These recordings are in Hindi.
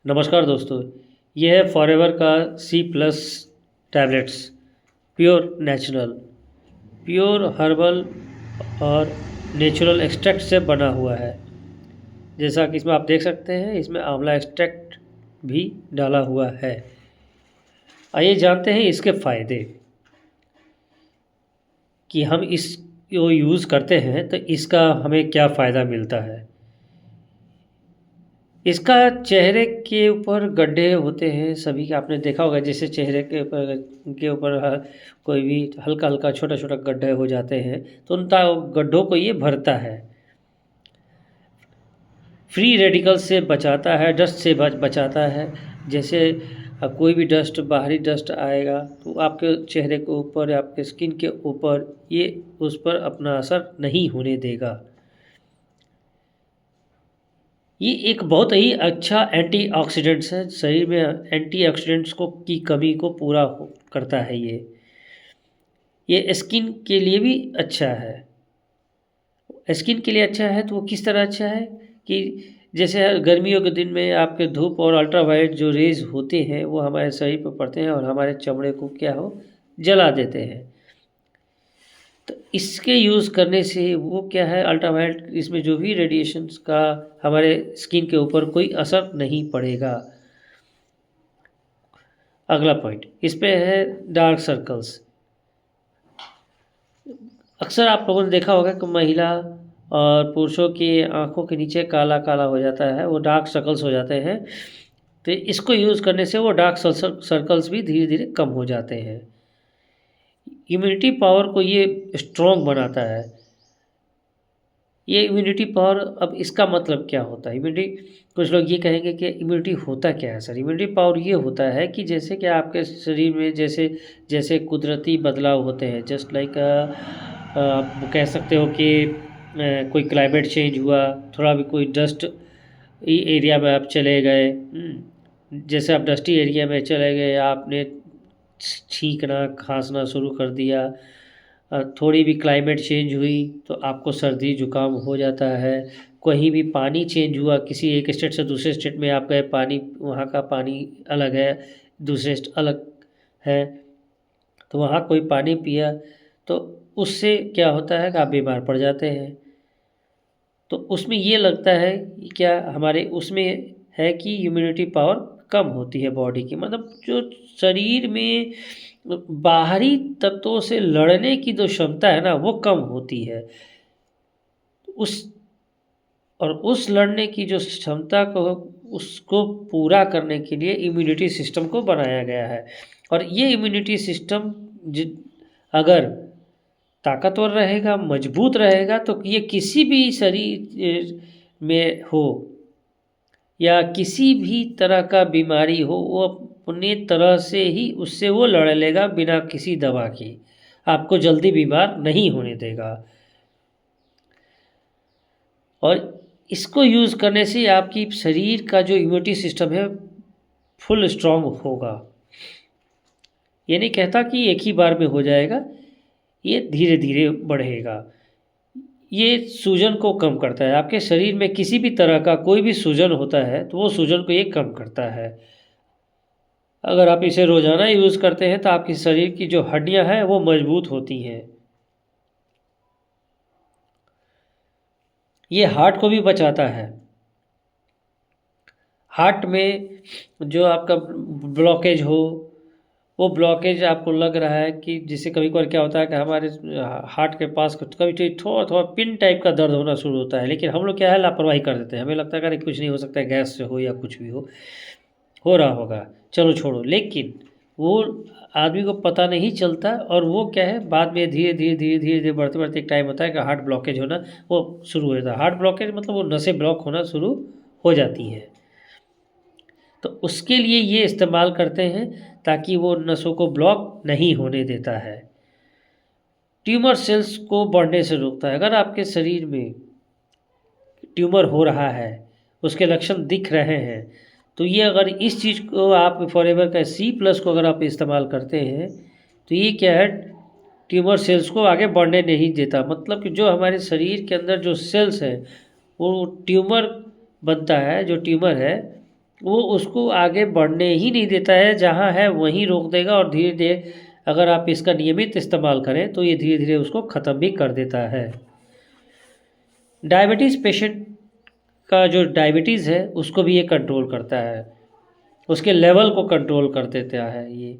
नमस्कार दोस्तों, यह है फॉरएवर का C plus tablets. Pure natural, pure herbal और नेचुरल एक्सट्रैक्ट से बना हुआ है। जैसा कि इसमें आप देख सकते हैं, इसमें आंवला एक्सट्रैक्ट भी डाला हुआ है। आइए जानते हैं इसके फ़ायदे कि हम इसको यूज़ करते हैं तो इसका हमें क्या फ़ायदा मिलता है। इसका चेहरे के ऊपर गड्ढे होते हैं, सभी के आपने देखा होगा, जैसे चेहरे के ऊपर कोई भी हल्का हल्का छोटा छोटा गड्ढे हो जाते हैं तो उन गड्ढों को ये भरता है। फ्री रेडिकल से बचाता है, डस्ट से बचाता है। जैसे कोई भी डस्ट, बाहरी डस्ट आएगा तो आपके चेहरे के ऊपर, आपके स्किन के ऊपर ये उस पर अपना असर नहीं होने देगा। ये एक बहुत ही अच्छा एंटीऑक्सीडेंट्स है। शरीर में एंटीऑक्सीडेंट्स की कमी को पूरा करता है। ये स्किन के लिए भी अच्छा है। स्किन के लिए अच्छा है तो वो किस तरह अच्छा है कि जैसे गर्मियों के दिन में आपके धूप और अल्ट्रावायलेट जो रेज होते हैं वो हमारे शरीर पर पड़ते हैं और हमारे चमड़े को क्या हो, जला देते हैं। तो इसके यूज़ करने से वो क्या है, अल्ट्रावायलेट, इसमें जो भी रेडिएशंस का हमारे स्किन के ऊपर कोई असर नहीं पड़ेगा। अगला पॉइंट इस पे है डार्क सर्कल्स। अक्सर आप लोगों ने देखा होगा कि महिला और पुरुषों की आंखों के नीचे काला काला हो जाता है, वो डार्क सर्कल्स हो जाते हैं। तो इसको यूज़ करने से वो डार्क सर्कल्स भी धीरे धीरे कम हो जाते हैं। इम्यूनिटी पावर को ये स्ट्रॉन्ग बनाता है। ये इम्यूनिटी पावर, अब इसका मतलब क्या होता है इम्यूनिटी? कुछ लोग ये कहेंगे कि इम्यूनिटी होता क्या है सर। इम्यूनिटी पावर ये होता है कि जैसे कि आपके शरीर में जैसे जैसे कुदरती बदलाव होते हैं, जस्ट लाइक आप कह सकते हो कि कोई क्लाइमेट चेंज हुआ, थोड़ा भी कोई डस्ट एरिया में आप चले गए, जैसे आप डस्टी एरिया में चले गए, आपने छींकना खांसना शुरू कर दिया, थोड़ी भी क्लाइमेट चेंज हुई तो आपको सर्दी जुकाम हो जाता है। कहीं भी पानी चेंज हुआ, किसी एक स्टेट से दूसरे स्टेट में आप गए, पानी वहाँ का पानी अलग है, दूसरे स्टेट अलग है, तो वहाँ कोई पानी पिया तो उससे क्या होता है कि आप बीमार पड़ जाते हैं। तो उसमें ये लगता है कि क्या हमारे उसमें है कि इम्यूनिटी पावर कम होती है बॉडी की, मतलब जो शरीर में बाहरी तत्वों से लड़ने की जो क्षमता है ना वो कम होती है। उस और उस लड़ने की जो क्षमता को, उसको पूरा करने के लिए इम्यूनिटी सिस्टम को बनाया गया है। और ये इम्यूनिटी सिस्टम अगर ताकतवर रहेगा, मजबूत रहेगा, तो ये किसी भी शरीर में हो या किसी भी तरह का बीमारी हो, वो अपने तरह से ही उससे वो लड़ लेगा बिना किसी दवा के। आपको जल्दी बीमार नहीं होने देगा। और इसको यूज़ करने से आपकी शरीर का जो इम्यूनिटी सिस्टम है फुल स्ट्रॉन्ग होगा। ये नहीं कहता कि एक ही बार में हो जाएगा, ये धीरे धीरे बढ़ेगा। ये सूजन को कम करता है। आपके शरीर में किसी भी तरह का कोई भी सूजन होता है तो वो सूजन को ये कम करता है। अगर आप इसे रोज़ाना यूज़ करते हैं तो आपके शरीर की जो हड्डियां हैं वो मजबूत होती हैं। ये हार्ट को भी बचाता है। हार्ट में जो आपका ब्लॉकेज हो, वो ब्लॉकेज आपको लग रहा है कि जिससे कभी कभार क्या होता है कि हमारे हार्ट के पास कभी थोड़ा थोड़ा पिन टाइप का दर्द होना शुरू होता है, लेकिन हम लोग क्या है, लापरवाही कर देते हैं। हमें लगता है कि अरे कुछ नहीं हो सकता है, गैस से हो या कुछ भी हो रहा होगा, चलो छोड़ो। लेकिन वो आदमी को पता नहीं चलता और वो क्या है, बाद में धीरे धीरे धीरे धीरे धीरे बढ़ते बढ़ते एक टाइम होता है कि हार्ट ब्लॉकेज होना वो शुरू हो जाता है। हार्ट ब्लॉकेज मतलब वो नसें ब्लॉक होना शुरू हो जाती हैं। तो उसके लिए ये इस्तेमाल करते हैं ताकि वो नसों को ब्लॉक नहीं होने देता है। ट्यूमर सेल्स को बढ़ने से रोकता है। अगर आपके शरीर में ट्यूमर हो रहा है, उसके लक्षण दिख रहे हैं, तो ये अगर इस चीज़ को आप फॉरएवर का सी प्लस को अगर आप इस्तेमाल करते हैं तो ये क्या है, ट्यूमर सेल्स को आगे बढ़ने नहीं देता। मतलब कि जो हमारे शरीर के अंदर जो सेल्स हैं वो ट्यूमर बनता है, जो ट्यूमर है वो उसको आगे बढ़ने ही नहीं देता है, जहाँ है वहीं रोक देगा, और धीरे धीरे अगर आप इसका नियमित इस्तेमाल करें तो ये धीरे धीरे उसको ख़त्म भी कर देता है। डायबिटीज़ पेशेंट का जो डायबिटीज़ है उसको भी ये कंट्रोल करता है, उसके लेवल को कंट्रोल कर देता है ये।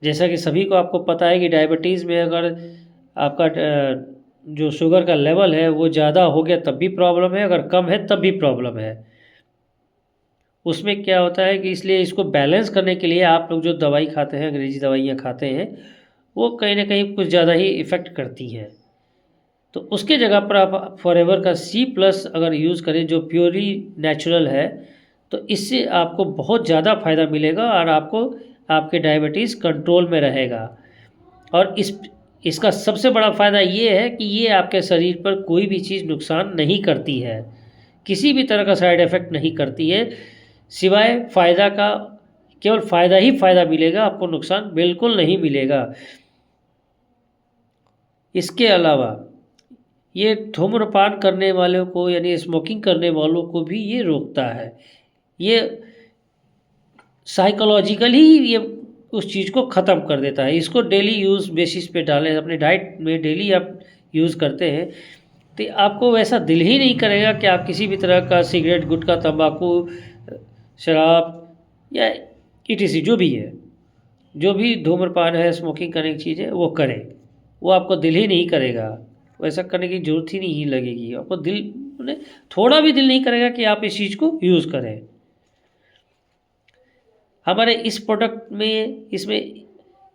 जैसा कि सभी को आपको पता है कि डायबिटीज़ में अगर आपका जो शुगर का लेवल है वो ज़्यादा हो गया तब भी प्रॉब्लम है, अगर कम है तब भी प्रॉब्लम है। उसमें क्या होता है कि इसलिए इसको बैलेंस करने के लिए आप लोग जो दवाई खाते हैं, अंग्रेजी दवाइयाँ खाते हैं, वो कहीं ना कहीं कुछ ज़्यादा ही इफ़ेक्ट करती हैं। तो उसके जगह पर आप फॉरएवर का C+ अगर यूज़ करें जो प्योरली नेचुरल है, तो इससे आपको बहुत ज़्यादा फ़ायदा मिलेगा और आपको आपके डायबिटीज़ कंट्रोल में रहेगा। और इसका सबसे बड़ा फ़ायदा ये है कि ये आपके शरीर पर कोई भी चीज़ नुकसान नहीं करती है, किसी भी तरह का साइड इफ़ेक्ट नहीं करती है, सिवाय फ़ायदा का। केवल फ़ायदा ही फ़ायदा मिलेगा, आपको नुकसान बिल्कुल नहीं मिलेगा। इसके अलावा ये धूम्रपान करने वालों को यानी स्मोकिंग करने वालों को भी ये रोकता है। ये साइकोलॉजिकली ये उस चीज़ को ख़त्म कर देता है। इसको डेली यूज़ बेसिस पे डालें, अपने डाइट में डेली आप यूज़ करते हैं तो आपको वैसा दिल ही नहीं करेगा कि आप किसी भी तरह का सिगरेट, गुटखा, तंबाकू, शराब या ETC जो भी है, जो भी धूम्रपान है, स्मोकिंग करने की चीज़ है, वो करें। वो आपको दिल ही नहीं करेगा, वैसा करने की ज़रूरत ही नहीं लगेगी आपको। दिल ने थोड़ा भी दिल नहीं करेगा कि आप इस चीज़ को यूज़ करें। हमारे इस प्रोडक्ट में इसमें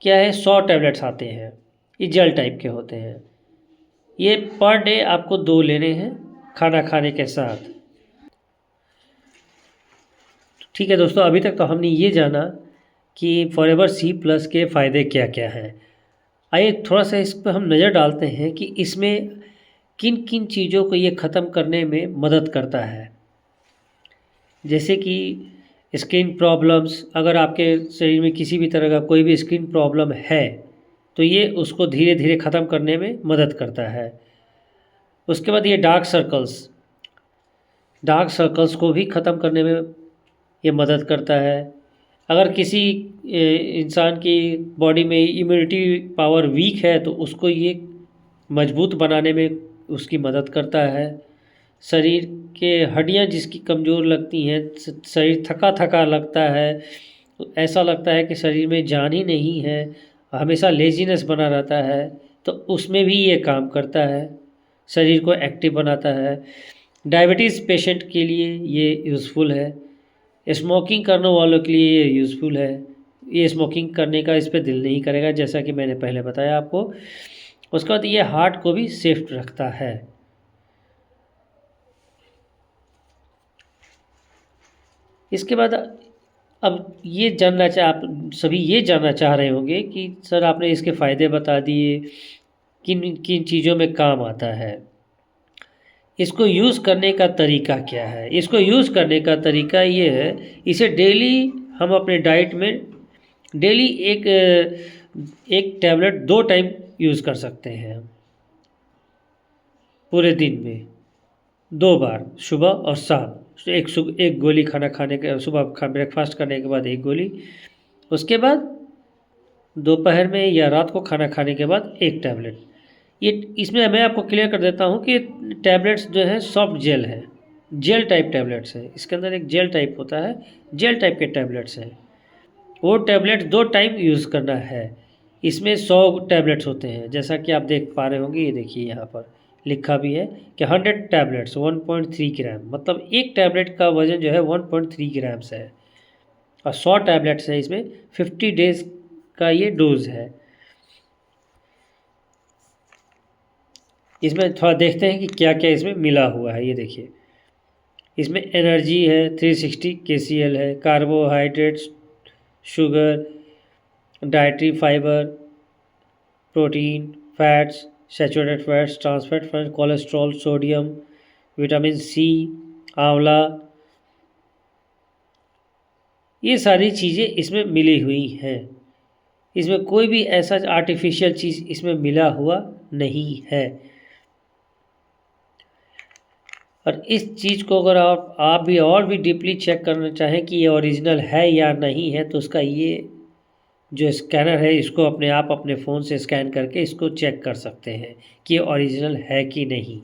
क्या है, 100 टैबलेट्स आते हैं, ये जेल टाइप के होते हैं। ये पर डे आपको 2 लेने हैं खाना खाने के साथ। ठीक है दोस्तों, अभी तक तो हमने ये जाना कि फॉरएवर C+ के फ़ायदे क्या क्या हैं। आइए थोड़ा सा इस पर हम नज़र डालते हैं कि इसमें किन किन चीज़ों को ये ख़त्म करने में मदद करता है। जैसे कि स्किन प्रॉब्लम्स, अगर आपके शरीर में किसी भी तरह का कोई भी स्किन प्रॉब्लम है तो ये उसको धीरे धीरे ख़त्म करने में मदद करता है। उसके बाद ये डार्क सर्कल्स को भी ख़त्म करने में ये मदद करता है। अगर किसी इंसान की बॉडी में इम्यूनिटी पावर वीक है तो उसको ये मजबूत बनाने में उसकी मदद करता है। शरीर के हड्डियां जिसकी कमज़ोर लगती हैं, शरीर थका थका लगता है, तो ऐसा लगता है कि शरीर में जान ही नहीं है, हमेशा लेजीनेस बना रहता है, तो उसमें भी ये काम करता है, शरीर को एक्टिव बनाता है। डायबिटीज़ पेशेंट के लिए ये यूज़फुल है। स्मोकिंग करने वालों के लिए ये यूज़फुल है। ये स्मोकिंग करने का इस पर दिल नहीं करेगा, जैसा कि मैंने पहले बताया आपको। उसके बाद ये हार्ट को भी सेफ रखता है। इसके बाद अब ये आप सभी ये जानना चाह रहे होंगे कि सर आपने इसके फ़ायदे बता दिए, किन किन चीज़ों में काम आता है, इसको यूज़ करने का तरीका क्या है। इसको यूज़ करने का तरीका ये है, इसे डेली हम अपने डाइट में डेली एक टैबलेट 2 टाइम यूज़ कर सकते हैं। पूरे दिन में 2 बार, सुबह और शाम। एक गोली खाना खाने के सुबह ब्रेकफास्ट करने के बाद 1 गोली, उसके बाद दोपहर में या रात को खाना खाने के बाद 1 टैबलेट। ये इसमें मैं आपको क्लियर कर देता हूँ कि टैबलेट्स जो है सॉफ्ट जेल है, जेल टाइप टैबलेट्स है। इसके अंदर एक जेल टाइप होता है, जेल टाइप के टैबलेट्स हैं। वो टैबलेट 2 टाइम यूज़ करना है। इसमें 100 टैबलेट्स होते हैं, जैसा कि आप देख पा रहे होंगे। ये देखिए यहाँ पर लिखा भी है कि 100 टैबलेट्स 1.3 ग्राम, मतलब एक टैबलेट का वज़न जो है 1.3 ग्राम्स है। और 100 टैबलेट्स है, इसमें 50 डेज़ का ये डोज है। इसमें थोड़ा देखते हैं कि क्या क्या इसमें मिला हुआ है। ये देखिए, इसमें एनर्जी है, 360 KCl है, carbohydrates, sugar, dietary fibre, protein, fats, saturated fats, trans fat fats, cholesterol, sodium, vitamin C, आंवला, ये सारी चीज़ें इसमें मिली हुई हैं। इसमें कोई भी ऐसा आर्टिफिशियल चीज़ इसमें मिला हुआ नहीं है। और इस चीज़ को अगर आप भी और भी डीपली चेक करना चाहें कि ये ओरिजिनल है या नहीं है, तो उसका ये जो स्कैनर है इसको अपने फ़ोन से स्कैन करके इसको चेक कर सकते हैं कि ये ओरिजिनल है कि नहीं।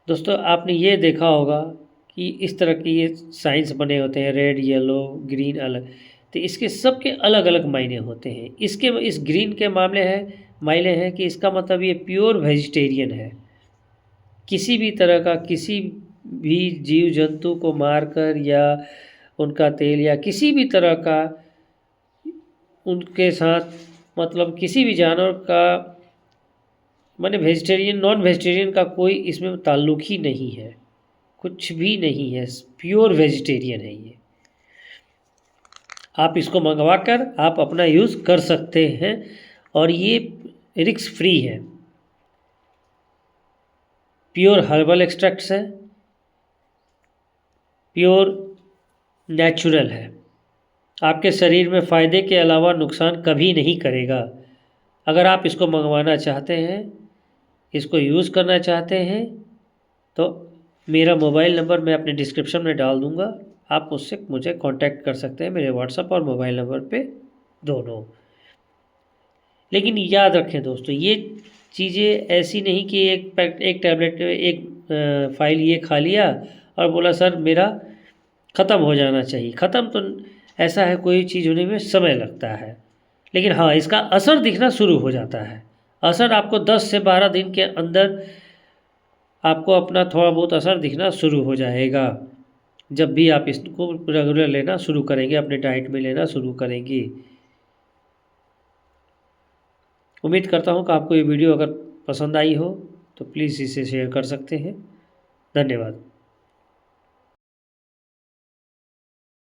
दोस्तों आपने ये देखा होगा कि इस तरह के ये साइंस बने होते हैं, रेड, येलो, ग्रीन अलग, तो इसके सबके अलग अलग मायने होते हैं। इस ग्रीन के मायने हैं कि इसका मतलब ये प्योर वेजिटेरियन है। किसी भी तरह का किसी भी जीव जंतु को मारकर या उनका तेल या किसी भी तरह का उनके साथ, मतलब किसी भी जानवर का, माने वेजिटेरियन नॉन वेजिटेरियन का कोई इसमें ताल्लुक ही नहीं है, कुछ भी नहीं है, प्योर वेजिटेरियन है ये। आप इसको मंगवा कर आप अपना यूज़ कर सकते हैं और ये रिस्क फ्री है। प्योर हर्बल एक्सट्रैक्ट्स है, प्योर नेचुरल है, आपके शरीर में फ़ायदे के अलावा नुकसान कभी नहीं करेगा। अगर आप इसको मंगवाना चाहते हैं, इसको यूज़ करना चाहते हैं, तो मेरा मोबाइल नंबर मैं अपने डिस्क्रिप्शन में डाल दूँगा, आप उससे मुझे कांटेक्ट कर सकते हैं, मेरे व्हाट्सएप और मोबाइल नंबर पे दोनों। लेकिन याद रखें दोस्तों, ये चीज़ें ऐसी नहीं कि एक टैबलेट एक फ़ाइल ये खा लिया और बोला सर मेरा ख़त्म हो जाना चाहिए। ख़त्म तो ऐसा है, कोई चीज़ होने में समय लगता है, लेकिन हाँ इसका असर दिखना शुरू हो जाता है। असर आपको 10 से 12 दिन के अंदर आपको अपना थोड़ा बहुत असर दिखना शुरू हो जाएगा, जब भी आप इसको रेगुलर लेना शुरू करेंगे, अपने डाइट में लेना शुरू करेंगे। उम्मीद करता हूँ कि आपको ये वीडियो अगर पसंद आई हो तो प्लीज़ इसे शेयर कर सकते हैं। धन्यवाद।